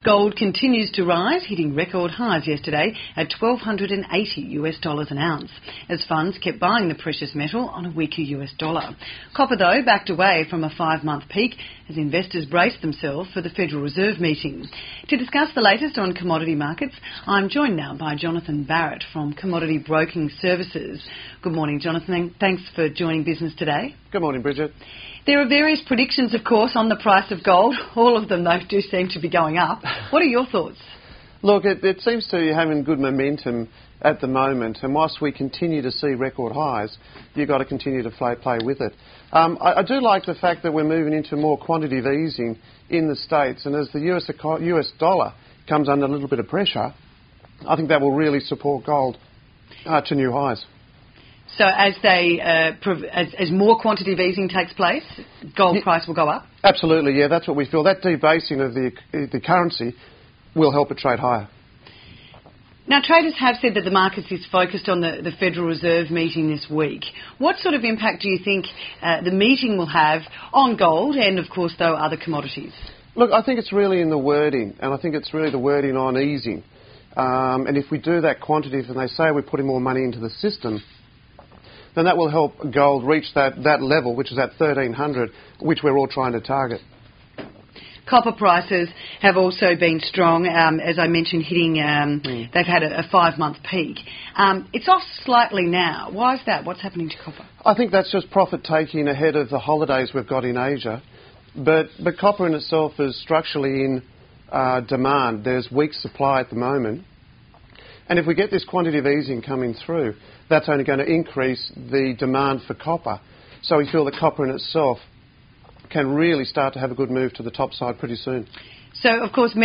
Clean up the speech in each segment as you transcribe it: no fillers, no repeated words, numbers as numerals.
Gold continues to rise, hitting record highs yesterday at $1,280 an ounce, as funds kept buying the precious metal on a weaker US dollar. Copper, though, backed away from a 5-month peak as investors braced themselves for the Federal Reserve meeting. To discuss the latest on commodity markets, I'm joined now by Jonathon Barratt from Commodity Broking Services. Good morning, Jonathan. Thanks for joining Business Today. Good morning, Bridget. There are various predictions, of course, on the price of gold. All of them, though, do seem to be going up. What are your thoughts? Look, it seems to be having good momentum at the moment, and whilst we continue to see record highs, you've got to continue to play with it. I do like the fact that we're moving into more quantitative easing in the States, and as the US dollar comes under a little bit of pressure, I think that will really support gold to new highs. So as more quantitative easing takes place, gold price will go up? Absolutely, yeah, that's what we feel. That debasing of the currency will help it trade higher. Now, traders have said that the markets is focused on the Federal Reserve meeting this week. What sort of impact do you think the meeting will have on gold and, of course, though, other commodities? Look, I think it's really in the wording, and I think it's really the wording on easing. And if we do that quantitative and they say we're putting more money into the system, then that will help gold reach that level, which is at 1,300, which we're all trying to target. Copper prices have also been strong, as I mentioned, hitting, they've had a 5-month peak. It's off slightly now. Why is that? What's happening to copper? I think that's just profit-taking ahead of the holidays we've got in Asia. But copper in itself is structurally in demand. There's weak supply at the moment. And if we get this quantitative easing coming through, that's only going to increase the demand for copper. So we feel that copper in itself can really start to have a good move to the top side pretty soon. So, of course,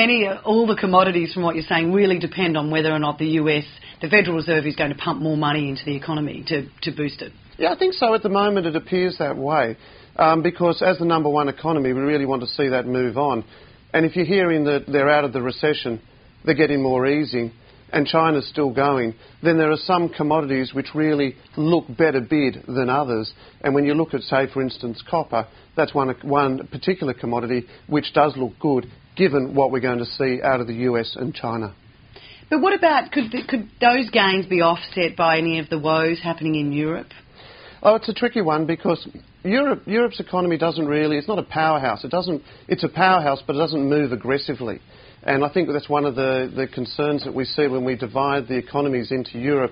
all the commodities, from what you're saying, really depend on whether or not the Federal Reserve is going to pump more money into the economy to boost it. Yeah, I think so. At the moment, it appears that way. Because as the number one economy, we really want to see that move on. And if you're hearing that they're out of the recession, they're getting more easing, and China's still going, then there are some commodities which really look better bid than others. And when you look at, say, for instance, copper, that's one particular commodity which does look good, given what we're going to see out of the US and China. But what about, could those gains be offset by any of the woes happening in Europe? Oh, it's a tricky one because Europe's economy doesn't really, it's not a powerhouse. It's a powerhouse, but it doesn't move aggressively. And I think that's one of the concerns that we see when we divide the economies into Europe,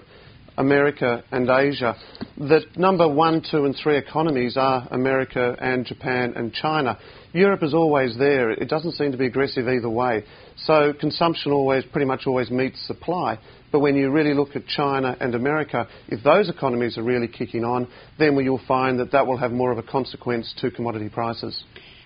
America and Asia. That number 1, 2 and 3 economies are America and Japan and China. Europe is always there. It doesn't seem to be aggressive either way. So consumption pretty much always meets supply. But when you really look at China and America, if those economies are really kicking on, then you'll find that will have more of a consequence to commodity prices.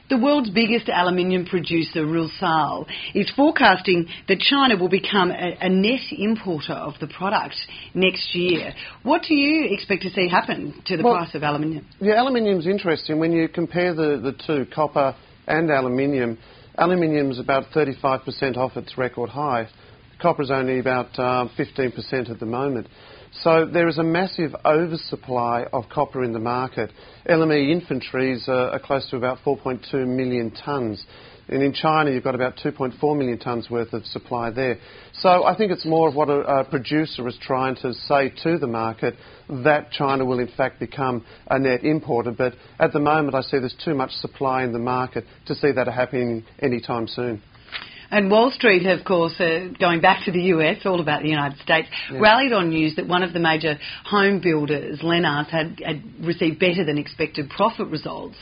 The world's biggest aluminium producer, Rusal, is forecasting that China will become a net importer of the product next year. What do you expect to see happen to the price of aluminium? Yeah, aluminium's interesting. When you compare the two, copper and aluminium, aluminium's about 35% off its record high. Copper's only about 15% at the moment. So there is a massive oversupply of copper in the market. LME inventories are close to about 4.2 million tonnes. And in China, you've got about 2.4 million tonnes worth of supply there. So I think it's more of what a producer is trying to say to the market, that China will in fact become a net importer. But at the moment, I see there's too much supply in the market to see that happening anytime soon. And Wall Street, of course, going back to the US, all about the United States, rallied on news that one of the major home builders, Lennars, had received better than expected profit results.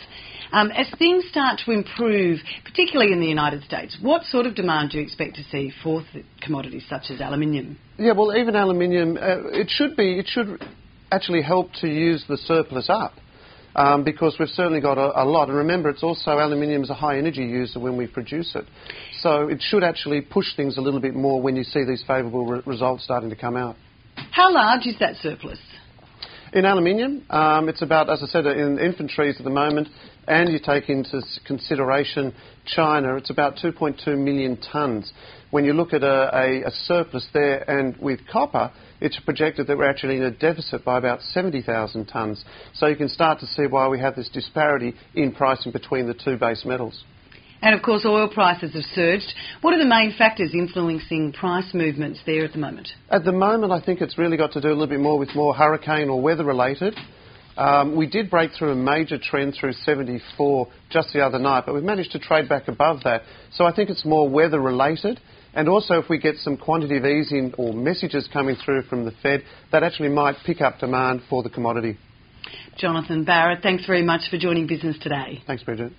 As things start to improve, particularly in the United States, what sort of demand do you expect to see for commodities such as aluminium? Yeah, well, even aluminium, it should actually help to use the surplus up. Because we've certainly got a lot. And remember, it's also aluminium is a high energy user when we produce it. So it should actually push things a little bit more when you see these favourable results starting to come out. How large is that surplus? In aluminium, it's about, as I said, in inventories at the moment, and you take into consideration China, it's about 2.2 million tonnes. When you look at a surplus there, and with copper, it's projected that we're actually in a deficit by about 70,000 tonnes. So you can start to see why we have this disparity in pricing between the two base metals. And of course, oil prices have surged. What are the main factors influencing price movements there at the moment? At the moment, I think it's really got to do a little bit more with more hurricane or weather related. We did break through a major trend through 74 just the other night, but we've managed to trade back above that. So I think it's more weather related. And also if we get some quantitative easing or messages coming through from the Fed, that actually might pick up demand for the commodity. Jonathon Barratt, thanks very much for joining Business Today. Thanks, Bridget.